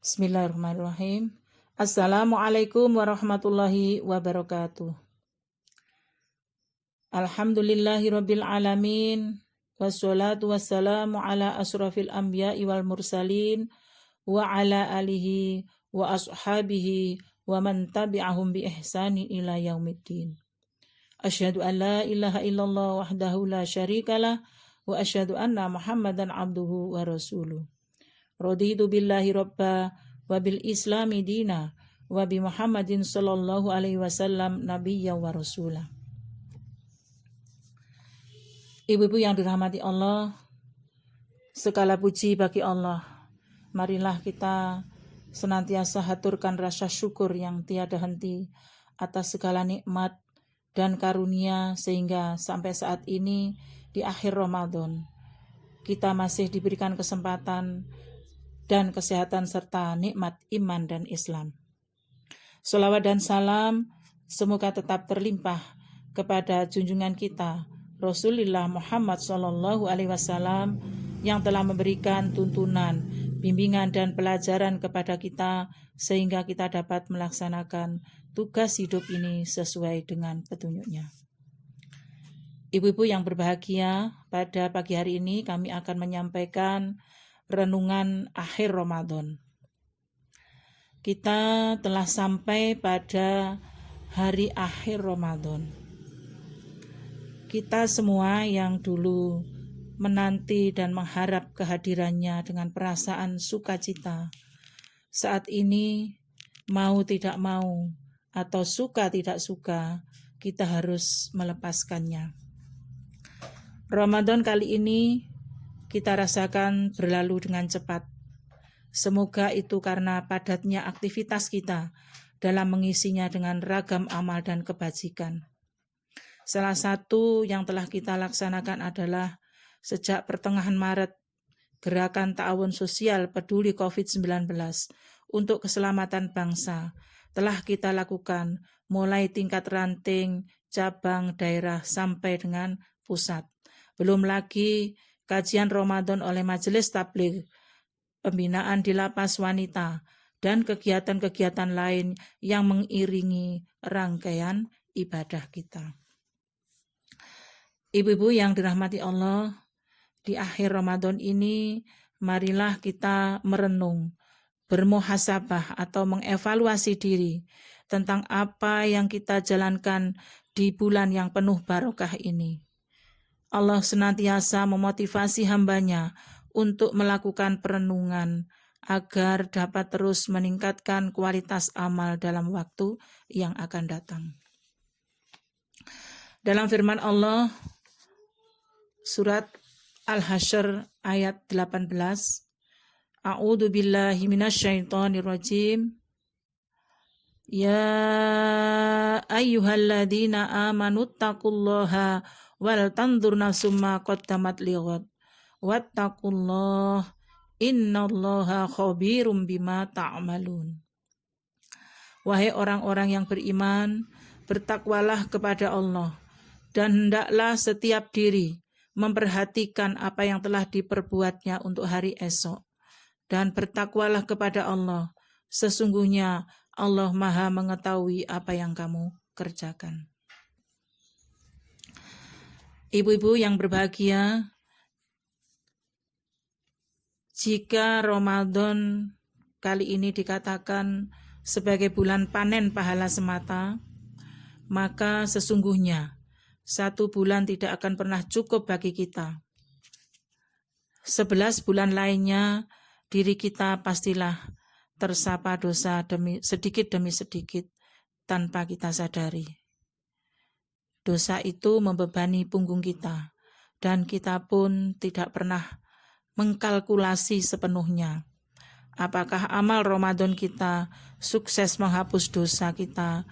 Bismillahirrahmanirrahim. Assalamualaikum warahmatullahi wabarakatuh. Alhamdulillahirabbil alamin. Wassalatu wassalamu ala asrafil anbiya'i wal mursalin wa ala alihi wa ashabihi wa man tabi'ahum bi ihsani ila yaumiddin. Asyhadu an la ilaha illallah wahdahu la syarikalah wa asyhadu anna Muhammadan abduhu wa rasuluh. Raditu billahi rabba wa bil islami dina wa bi Muhammadin sallallahu alaihi wasallam nabiyya wa rasulah. Ibu-ibu yang dirahmati Allah, segala puji bagi Allah. Marilah kita senantiasa haturkan rasa syukur yang tiada henti atas segala nikmat dan karunia sehingga sampai saat ini di akhir Ramadan kita masih diberikan kesempatan dan kesehatan serta nikmat iman dan Islam. Sholawat dan salam semoga tetap terlimpah kepada junjungan kita Rasulullah Muhammad SAW yang telah memberikan tuntunan, bimbingan dan pelajaran kepada kita sehingga kita dapat melaksanakan tugas hidup ini sesuai dengan petunjuknya. Ibu-ibu yang berbahagia, pada pagi hari ini kami akan menyampaikan renungan akhir Ramadan. Kita telah sampai pada hari akhir Ramadan. Kita semua yang dulu menanti dan mengharap kehadirannya dengan perasaan sukacita, saat ini mau tidak mau atau suka tidak suka, kita harus melepaskannya. Ramadan kali ini kita rasakan berlalu dengan cepat. Semoga itu karena padatnya aktivitas kita dalam mengisinya dengan ragam amal dan kebajikan. Salah satu yang telah kita laksanakan adalah sejak pertengahan Maret, Gerakan Ta'awun Sosial Peduli COVID-19 untuk keselamatan bangsa telah kita lakukan mulai tingkat ranting, cabang, daerah sampai dengan pusat. Belum lagi kajian Ramadan oleh Majelis Tabligh, pembinaan di lapas wanita, dan kegiatan-kegiatan lain yang mengiringi rangkaian ibadah kita. Ibu-ibu yang dirahmati Allah, di akhir Ramadan ini marilah kita merenung, bermuhasabah atau mengevaluasi diri tentang apa yang kita jalankan di bulan yang penuh barokah ini. Allah senantiasa memotivasi hambanya untuk melakukan perenungan agar dapat terus meningkatkan kualitas amal dalam waktu yang akan datang. Dalam firman Allah, surat Al-Hasyr ayat 18, A'udzu billahi minasyaitonir rajim. Ya ayyuhalladzina amanu taqullaha wal tanzur nafsum ma qaddamat lighad wattaqullah innallaha khabirum bima ta'malun. Wahai orang-orang yang beriman, bertakwalah kepada Allah dan hendaklah setiap diri memperhatikan apa yang telah diperbuatnya untuk hari esok, dan bertakwalah kepada Allah, sesungguhnya Allah Maha mengetahui apa yang kamu kerjakan. Ibu-ibu yang berbahagia, jika Ramadan kali ini dikatakan sebagai bulan panen pahala semata, maka sesungguhnya 1 bulan tidak akan pernah cukup bagi kita. 11 bulan lainnya diri kita pastilah tersapa dosa sedikit demi sedikit tanpa kita sadari. Dosa itu membebani punggung kita dan kita pun tidak pernah mengkalkulasi sepenuhnya apakah amal Ramadan kita sukses menghapus dosa kita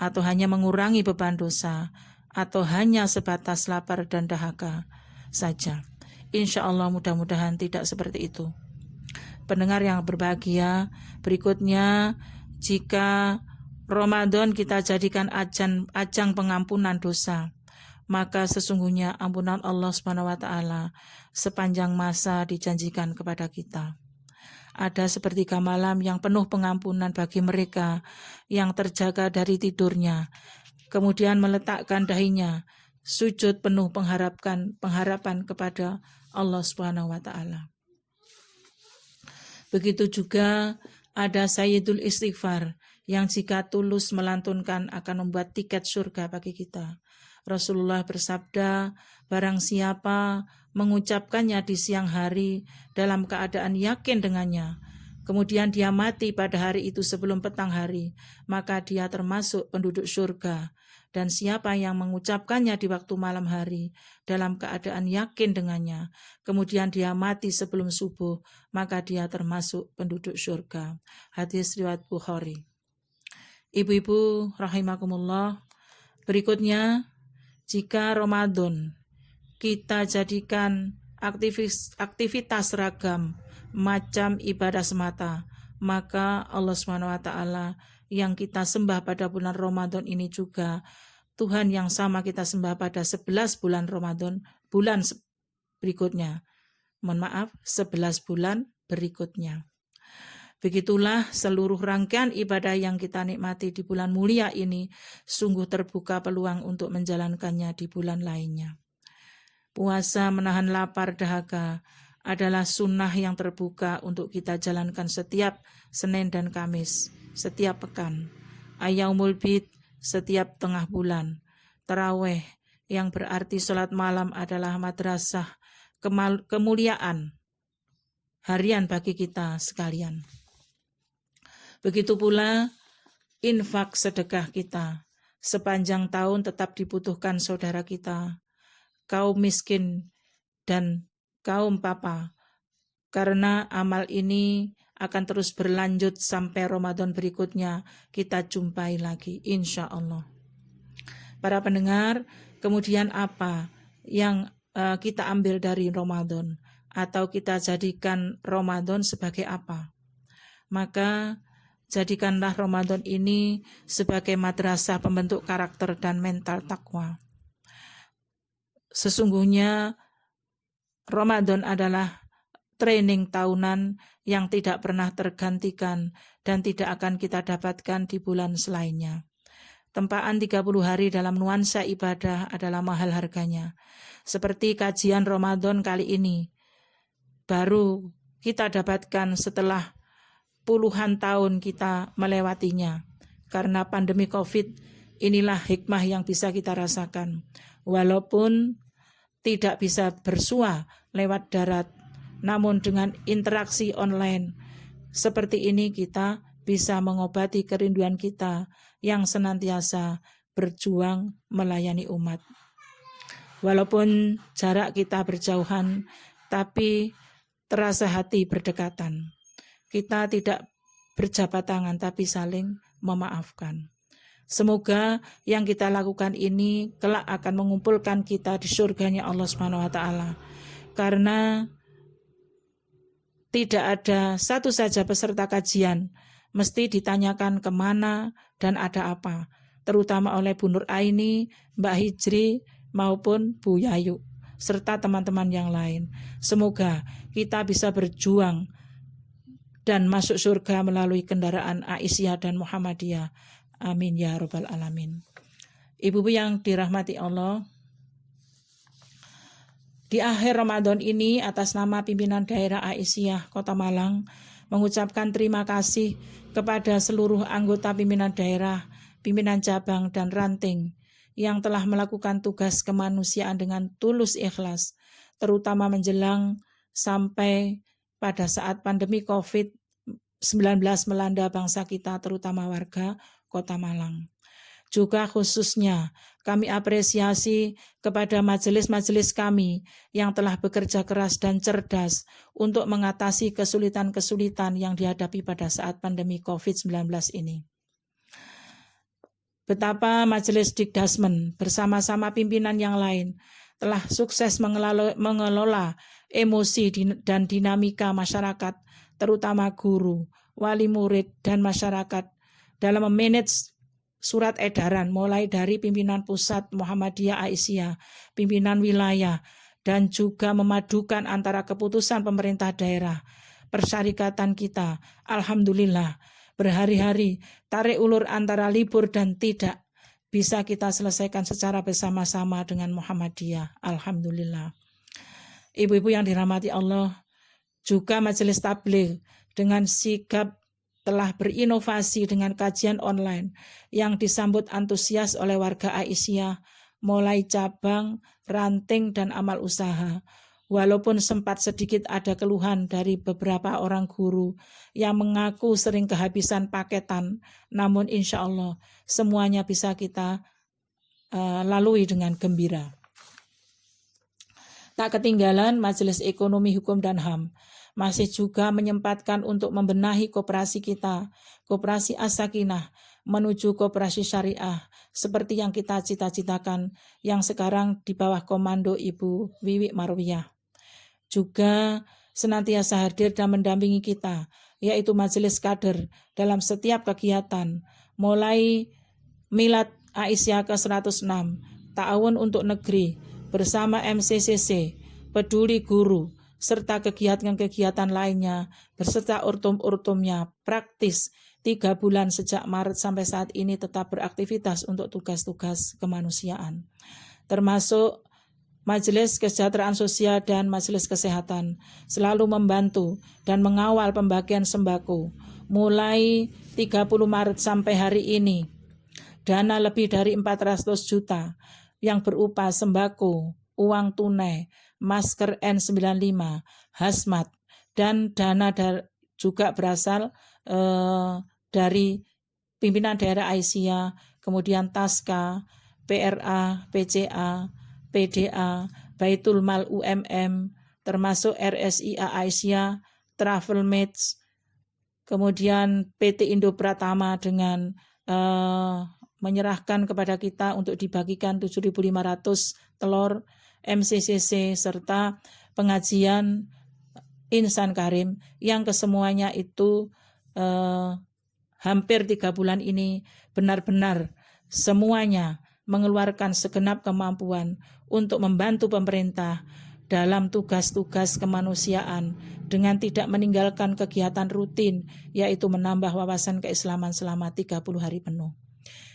atau hanya mengurangi beban dosa atau hanya sebatas lapar dan dahaga saja. Insya Allah mudah-mudahan tidak seperti itu. Pendengar yang berbahagia, berikutnya jika Ramadan kita jadikan ajang pengampunan dosa, maka sesungguhnya ampunan Allah SWT sepanjang masa dijanjikan kepada kita. ada sepertiga malam yang penuh pengampunan bagi mereka yang terjaga dari tidurnya, kemudian meletakkan dahinya sujud penuh pengharapan kepada Allah Subhanahu wa taala. Begitu juga ada Sayyidul Istighfar yang jika tulus melantunkan akan membuat tiket surga bagi kita. Rasulullah bersabda, barang siapa mengucapkannya di siang hari dalam keadaan yakin dengannya, kemudian dia mati pada hari itu sebelum petang hari, maka dia termasuk penduduk surga. Dan siapa yang mengucapkannya di waktu malam hari dalam keadaan yakin dengannya, kemudian dia mati sebelum subuh, maka dia termasuk penduduk surga. Hadis riwayat Bukhari. Ibu-ibu rahimakumullah, berikutnya, jika Ramadan kita jadikan aktivitas ragam macam ibadah semata, maka Allah SWT yang kita sembah pada bulan Ramadan ini juga Tuhan yang sama kita sembah pada 11 bulan Ramadan, bulan berikutnya. Mohon maaf, 11 bulan berikutnya. Begitulah seluruh rangkaian ibadah yang kita nikmati di bulan mulia ini sungguh terbuka peluang untuk menjalankannya di bulan lainnya. Puasa menahan lapar dahaga adalah sunnah yang terbuka untuk kita jalankan setiap Senin dan Kamis, setiap pekan. Ayaumul bid setiap tengah bulan. Taraweh yang berarti sholat malam adalah madrasah kemuliaan harian bagi kita sekalian. Begitu pula infak sedekah kita. Sepanjang tahun tetap dibutuhkan saudara kita, kaum miskin dan kaum papa. Karena amal ini akan terus berlanjut sampai Ramadan berikutnya kita jumpai lagi insya Allah. Para pendengar, kemudian apa yang kita ambil dari Ramadan? Atau kita jadikan Ramadan sebagai apa? Maka jadikanlah Ramadan ini sebagai madrasah pembentuk karakter dan mental takwa. Sesungguhnya Ramadan adalah training tahunan yang tidak pernah tergantikan dan tidak akan kita dapatkan di bulan selainnya. Tempaan 30 hari dalam nuansa ibadah adalah mahal harganya. Seperti kajian Ramadan kali ini, baru kita dapatkan setelah puluhan tahun kita melewatinya. Karena pandemi COVID, inilah hikmah yang bisa kita rasakan. Walaupun tidak bisa bersua lewat darat, namun dengan interaksi online seperti ini kita bisa mengobati kerinduan kita yang senantiasa berjuang melayani umat. Walaupun jarak kita berjauhan, tapi terasa hati berdekatan. Kita tidak berjabat tangan tapi saling memaafkan. Semoga yang kita lakukan ini kelak akan mengumpulkan kita di surganya Allah Subhanahu wa taala. Karena tidak ada satu saja peserta kajian mesti ditanyakan kemana dan ada apa, terutama oleh Bu Nur Aini, Mbak Hijri maupun Bu Yayu serta teman-teman yang lain. Semoga kita bisa berjuang dan masuk surga melalui kendaraan Aisyah dan Muhammadiyah. Amin ya rabbal alamin. Ibu-ibu yang dirahmati Allah, di akhir Ramadan ini atas nama pimpinan daerah Aisyah Kota Malang mengucapkan terima kasih kepada seluruh anggota pimpinan daerah, pimpinan cabang dan ranting yang telah melakukan tugas kemanusiaan dengan tulus ikhlas, terutama menjelang sampai pada saat pandemi COVID-19 melanda bangsa kita, terutama warga Kota Malang. Juga khususnya kami apresiasi kepada majelis-majelis kami yang telah bekerja keras dan cerdas untuk mengatasi kesulitan-kesulitan yang dihadapi pada saat pandemi COVID-19 ini. Betapa Majelis Dikdasmen bersama-sama pimpinan yang lain telah sukses mengelola emosi dan dinamika masyarakat, terutama guru, wali murid, dan masyarakat dalam memanage surat edaran mulai dari pimpinan pusat Muhammadiyah Aisyah, pimpinan wilayah, dan juga memadukan antara keputusan pemerintah daerah, persyarikatan kita. Alhamdulillah, berhari-hari tarik ulur antara libur dan tidak bisa kita selesaikan secara bersama-sama dengan Muhammadiyah. Alhamdulillah. Ibu-ibu yang dirahmati Allah, juga Majelis Tabligh dengan sigap telah berinovasi dengan kajian online yang disambut antusias oleh warga Aisyah, mulai cabang, ranting, dan amal usaha. Walaupun sempat sedikit ada keluhan dari beberapa orang guru yang mengaku sering kehabisan paketan, namun insya Allah semuanya bisa kita lalui dengan gembira. Tak ketinggalan Majelis Ekonomi Hukum dan HAM masih juga menyempatkan untuk membenahi koperasi kita, Koperasi As-Sakinah, menuju koperasi syariah, seperti yang kita cita-citakan, yang sekarang di bawah komando Ibu Wiwi Marwiyah. Juga senantiasa hadir dan mendampingi kita, yaitu Majelis Kader dalam setiap kegiatan, mulai Milad Aisyah ke-106, Ta'awun untuk Negeri, bersama MCCC, Peduli Guru, serta kegiatan-kegiatan lainnya, beserta urtum-urtumnya praktis 3 bulan sejak Maret sampai saat ini tetap beraktivitas untuk tugas-tugas kemanusiaan, termasuk Majelis Kesejahteraan Sosial dan Majelis Kesehatan selalu membantu dan mengawal pembagian sembako mulai 30 Maret sampai hari ini. Dana lebih dari 400 juta yang berupa sembako, uang tunai, masker N95, hazmat, dan dana juga berasal dari pimpinan daerah Aisyah, kemudian Taska, PRA, PCA, PDA, Baitul Mal UMM, termasuk RSIA Aisyah, Travelmates, kemudian PT Indo Pratama dengan menyerahkan kepada kita untuk dibagikan 7.500 telur, MCCC, serta pengajian Insan Karim yang kesemuanya itu hampir 3 bulan ini benar-benar semuanya mengeluarkan segenap kemampuan untuk membantu pemerintah dalam tugas-tugas kemanusiaan dengan tidak meninggalkan kegiatan rutin, yaitu menambah wawasan keislaman selama 30 hari penuh.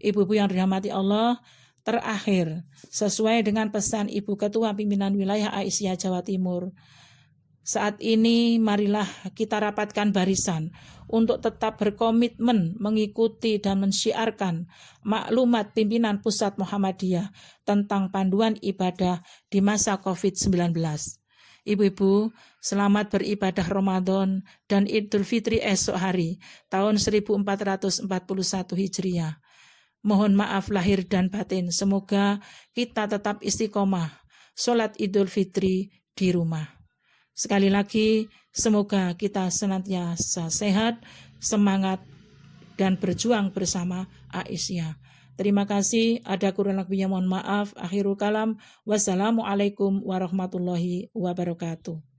Ibu-ibu yang dirahmati Allah, terakhir, sesuai dengan pesan Ibu Ketua Pimpinan Wilayah Aisyah Jawa Timur, saat ini marilah kita rapatkan barisan untuk tetap berkomitmen mengikuti dan mensyiarkan maklumat pimpinan Pusat Muhammadiyah tentang panduan ibadah di masa COVID-19. Ibu-ibu, selamat beribadah Ramadan dan Idul Fitri esok hari tahun 1441 Hijriah. Mohon maaf lahir dan batin, semoga kita tetap istiqomah sholat Idul Fitri di rumah. Sekali lagi, semoga kita senantiasa sehat, semangat, dan berjuang bersama Aisyah. Terima kasih, ada kurang lebihnya mohon maaf. Akhirul kalam, wassalamualaikum warahmatullahi wabarakatuh.